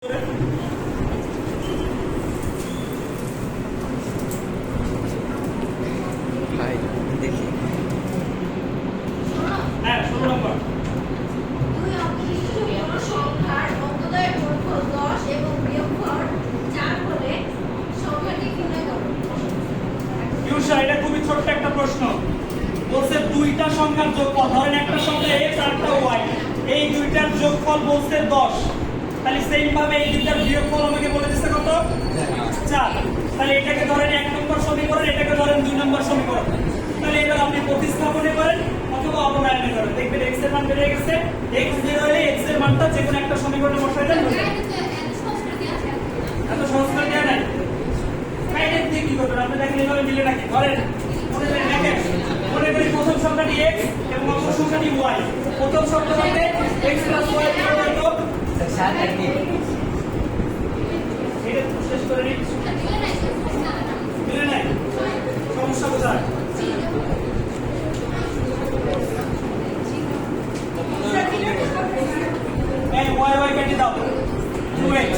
এটা খুবই ছোট্ট একটা প্রশ্ন। বলছে দুইটা সংখ্যার যোগফল, ধরেন একটা সংখ্যা x আর একটা y, এই দুইটার যোগফল বলছে 10। তাহলে সেম ভাবে এই দুইটার বিয়োগফল আমাকে বলে দিচ্ছে কত? 4। তাহলে এটাকে ধরেন 1 নম্বর সমীকরণ, এটাকে ধরেন 2 নম্বর সমীকরণ। তাহলে এবার আপনি প্রতিস্থাপনে করেন অথবা অবনয়নে করেন, দেখবেন x এর মান বেড়ে গেছে। x বের হলে x এর মানটা যে কোনো একটা সমীকরণে বসায় দেন। এত সহজ করে দেয়া নাই। কাইনেট দিয়ে কি করবেন আপনি দেখেন এভাবে মিলে নাকি ধরেন মনে করি প্রথম সংখ্যাটি x এবং অপর সংখ্যাটি y। প্রথম সংখ্যাতে x + y কত? এটা শেষ করে নিন। মিলে নাই, সমস্যা কোথায়? এই y কেটে দাও, 2x